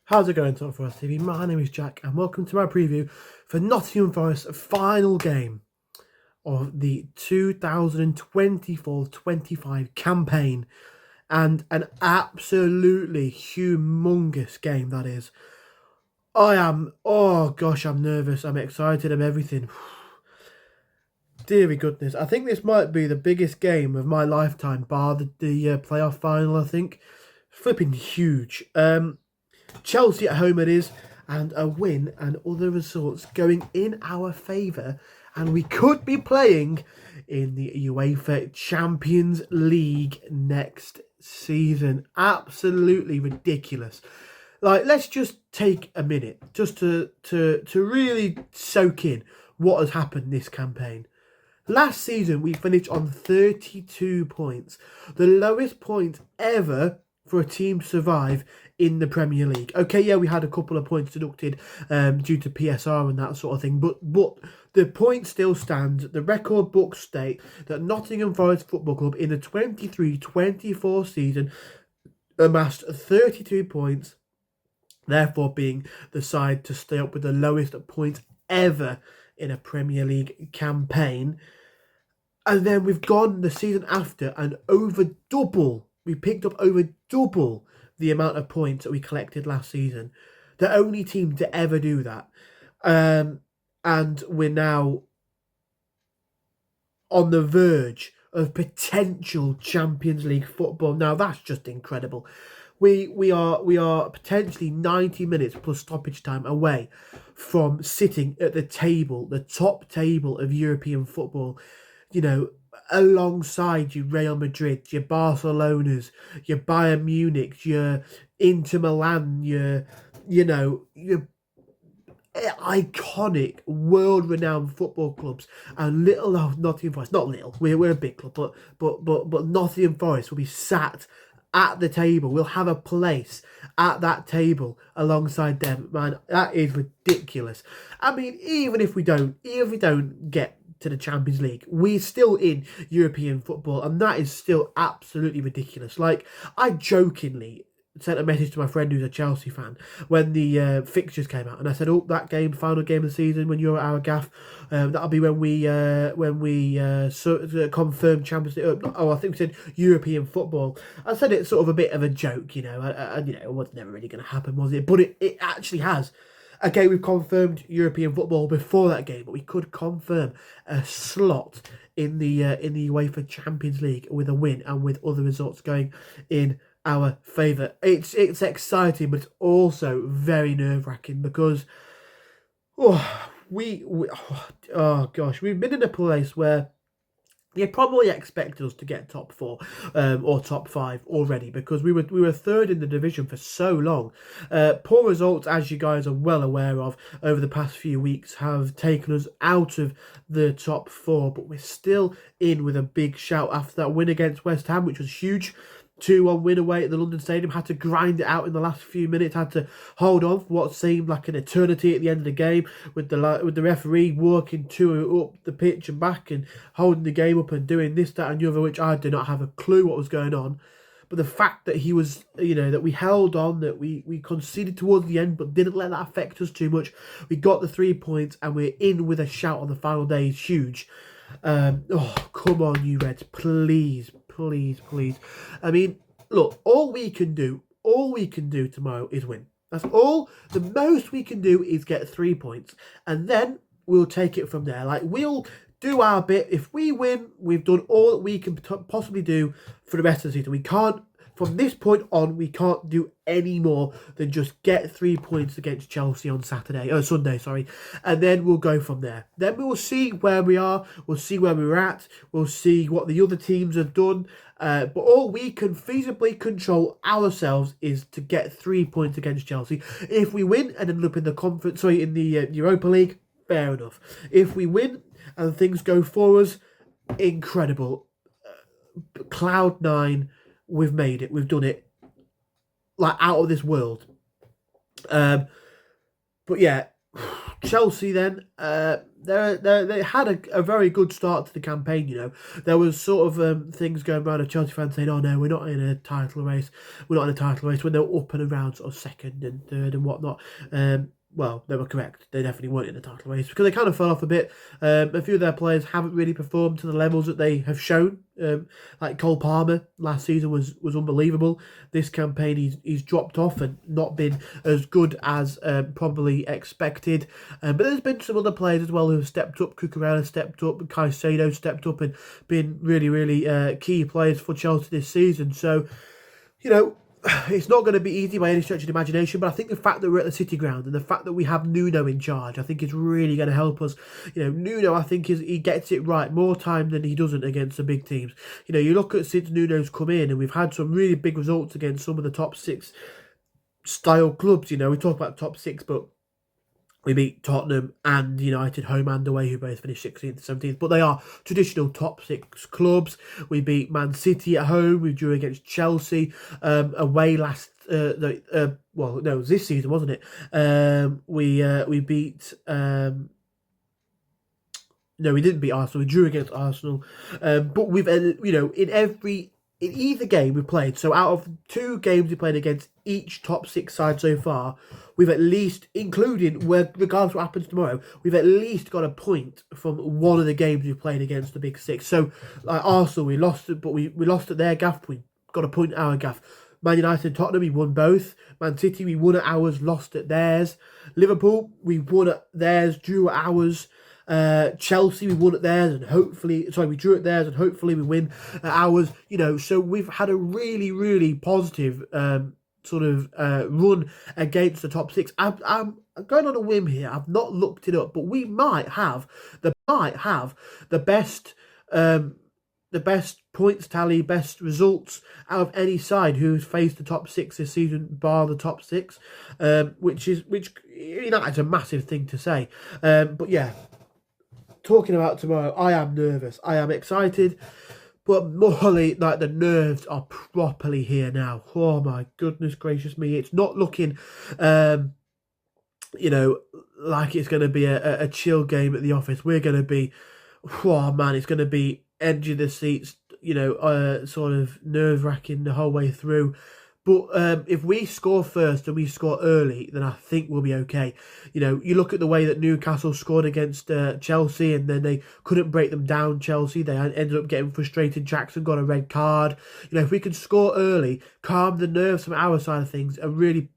How's it going, Nottingham Forest TV? My name is Jack, and welcome to my preview for Nottingham Forest's final game of the 2024-25 campaign, and an absolutely humongous game that is. I'm nervous, I'm excited, I'm everything. Deary goodness, I think this might be the biggest game of my lifetime, bar the playoff final, I think. Flipping huge. Chelsea at home it is, and a win and other results going in our favour, and we could be playing in the UEFA Champions League next season. Absolutely ridiculous. Like, let's just take a minute just to really soak in what has happened this campaign. Last season we finished on 32 points, the lowest point ever for a team to survive in the Premier League. Okay, yeah, we had a couple of points deducted due to PSR and that sort of thing, but the point still stands. The record books state that Nottingham Forest Football Club in the 23-24 season amassed 32 points, therefore being the side to stay up with the lowest points ever in a Premier League campaign. And then we've gone the season after and we picked up over double the amount of points that we collected last season. The only team to ever do that. And we're now on the verge of potential Champions League football. Now, that's just incredible. We are potentially 90 minutes plus stoppage time away from sitting at the top table of European football. You know, alongside your Real Madrid, your Barcelonas, your Bayern Munich, your Inter Milan, your iconic, world-renowned football clubs, and little Nottingham Forest. Not little, we're a big club, but Nottingham Forest will be sat at the table. We'll have a place at that table alongside them. Man, that is ridiculous. I mean, even if we don't get to the Champions League, we're still in European football, and that is still absolutely ridiculous. Like, I jokingly sent a message to my friend who's a Chelsea fan when the fixtures came out, and I said, "Oh, that game, final game of the season, when you're at our gaff, that'll be when we confirm Champions League." I think we said European football. I said it sort of a bit of a joke, you know. It was never really going to happen, was it? But it actually has. Okay, we've confirmed European football before that game, but we could confirm a slot in the UEFA Champions League with a win and with other results going in our favour. It's exciting, but it's also very nerve-wracking because we've been in a place where you probably expected us to get top 4 or top 5 already, because we were third in the division for so long. Poor results, as you guys are well aware of, over the past few weeks have taken us out of the top 4, but we're still in with a big shout after that win against West Ham, which was huge. 2-1 win away at the London Stadium. Had to grind it out in the last few minutes. Had to hold on for what seemed like an eternity at the end of the game, with the referee walking up the pitch and back and holding the game up and doing this, that and the other, which I did not have a clue what was going on. But the fact that he was, that we held on, that we conceded towards the end but didn't let that affect us too much. We got the 3 points and we're in with a shout on the final day is huge. Come on, you Reds, please. I mean, look, all we can do tomorrow is win. That's all. The most we can do is get 3 points, and then we'll take it from there. Like, we'll do our bit. If we win, we've done all that we can possibly do for the rest of the season. We can't, from this point on, we can't do any more than just get 3 points against Chelsea on Sunday, and then we'll go from there. Then we will see where we are, we'll see where we're at, we'll see what the other teams have done, but all we can feasibly control ourselves is to get 3 points against Chelsea. If we win and end up in the Europa League, fair enough. If we win and things go for us, incredible. Cloud 9. We've made it. We've done it. Like, out of this world. But yeah, Chelsea then. they had a very good start to the campaign. There was sort of things going around of Chelsea fans saying, "Oh no, we're not in a title race. We're not in a title race." When they were up and around sort of second and third and whatnot. Well, they were correct. They definitely weren't in the title race because they kind of fell off a bit. A few of their players haven't really performed to the levels that they have shown. Like Cole Palmer last season was unbelievable. This campaign he's dropped off and not been as good as probably expected. But there's been some other players as well who have stepped up. Cucurella stepped up, Caicedo stepped up and been really, really key players for Chelsea this season. So, it's not going to be easy by any stretch of the imagination, but I think the fact that we're at the City Ground and the fact that we have Nuno in charge, I think is really going to help us. Nuno, I think he gets it right more time than he doesn't against the big teams. You look at since Nuno's come in, and we've had some really big results against some of the top six style clubs. We talk about top six, but we beat Tottenham and United home and away, who both finished 16th and 17th. But they are traditional top six clubs. We beat Man City at home. We drew against Chelsea away last. This season, wasn't it? We beat. No, we didn't beat Arsenal. We drew against Arsenal. But we've in either game we played. So out of 2 games we played against each top 6 side so far, we've at least, including regardless of what happens tomorrow, we've at least got a point from one of the games we've played against the big 6. So like Arsenal, we lost, but we lost at their gaff. We got a point at our gaff. Man United and Tottenham, we won both. Man City, we won at ours, lost at theirs. Liverpool, we won at theirs, drew at ours. Chelsea, we won at theirs we drew at theirs and hopefully we win at ours. So we've had a really, really positive run against the top 6. I'm going on a whim here. I've not looked it up, but we might have the best points tally, best results out of any side who's faced the top 6 this season, bar the top 6, which United's a massive thing to say. But yeah. Talking about tomorrow, I am nervous. I am excited, but morally, like, the nerves are properly here now. Oh my goodness gracious me! It's not looking, like it's going to be a chill game at the office. We're going to be, oh man, it's going to be edge of the seats. Sort of nerve wracking the whole way through. But if we score first and we score early, then I think we'll be okay. You look at the way that Newcastle scored against Chelsea and then they couldn't break them down, Chelsea. They ended up getting frustrated. Jackson got a red card. If we can score early, calm the nerves from our side of things and really,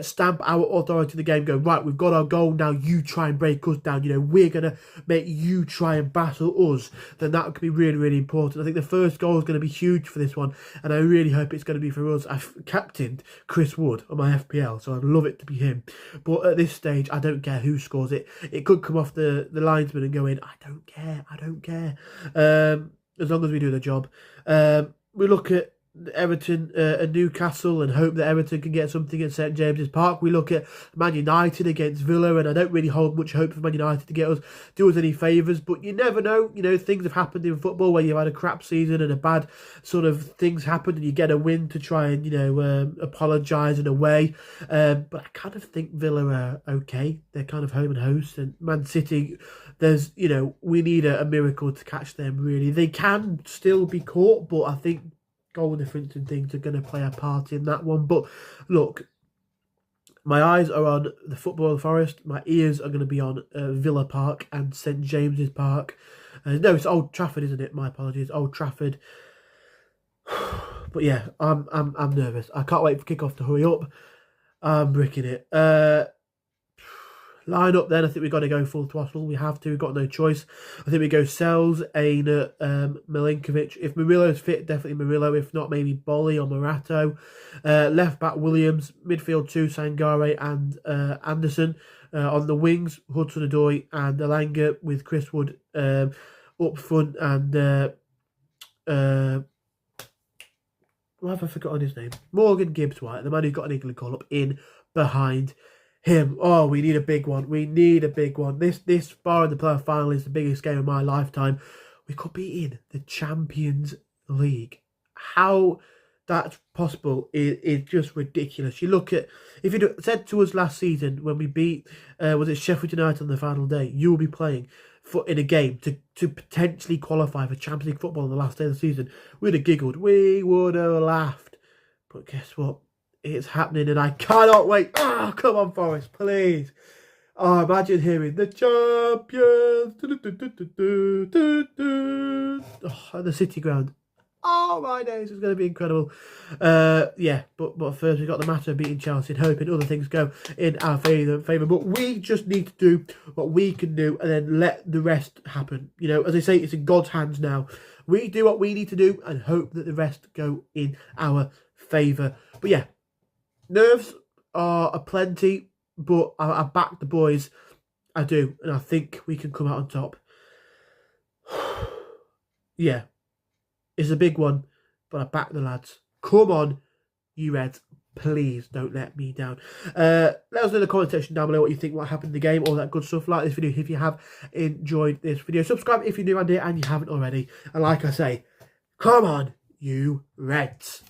stamp our authority in the game, go, right, we've got our goal, now you try and break us down. We're going to make you try and battle us. Then that could be really, really important. I think the first goal is going to be huge for this one, and I really hope it's going to be for us. I've captained Chris Wood on my FPL, so I'd love it to be him. But at this stage, I don't care who scores it. It could come off the linesman and go in. I don't care. As long as we do the job. We look at Everton and Newcastle and hope that Everton can get something at St James's Park. We look at Man United against Villa, and I don't really hold much hope for Man United to do us any favours, but you never know. Things have happened in football where you've had a crap season and a bad sort of things happen and you get a win to try and apologise in a way, but I kind of think Villa are okay. They're kind of home and host, and Man City, we need a miracle to catch them. Really, they can still be caught, but I think goal difference and things are going to play a part in that one. But look, my eyes are on the Football Forest. My ears are going to be on Villa Park and St James's Park. No, it's Old Trafford, isn't it? My apologies, Old Trafford. But yeah, I'm nervous. I can't wait for kickoff to hurry up. I'm bricking it. Line up then, I think we've got to go full throttle. We have to, we've got no choice. I think we go Sells, Aina, Milinkovic. If Murillo's fit, definitely Murillo. If not, maybe Bolly or Morato. Left back Williams, midfield 2, Sangare and Anderson. On the wings, Hudson-Odoi and Elanga with Chris Wood up front, and why have I forgotten his name? Morgan Gibbs-White, the man who's got an England call-up, in behind him. Oh, we need a big one. We need a big one. This bar in the playoff final is the biggest game of my lifetime. We could be in the Champions League. How that's possible is just ridiculous. You look at, if you'd said to us last season when we beat, was it Sheffield United on the final day, you will be playing in a game to potentially qualify for Champions League football on the last day of the season, we'd have giggled, we would have laughed. But guess what? It's happening and I cannot wait. Oh, come on, Forest, please. Oh, imagine hearing the champions at the City ground. Oh my days, it's going to be incredible. Yeah, but first we've got the matter of beating Chelsea and hoping other things go in our favour. But we just need to do what we can do and then let the rest happen. You know, as I say, it's in God's hands now. We do what we need to do and hope that the rest go in our favour. But yeah, nerves are aplenty, but I back the boys. I do, and I think we can come out on top. Yeah. It's a big one, but I back the lads. Come on, you Reds. Please don't let me down. Let us know in the comment section down below what you think, what happened in the game, all that good stuff. Like this video if you have enjoyed this video. Subscribe if you're new and you haven't already. And like I say, come on, you Reds.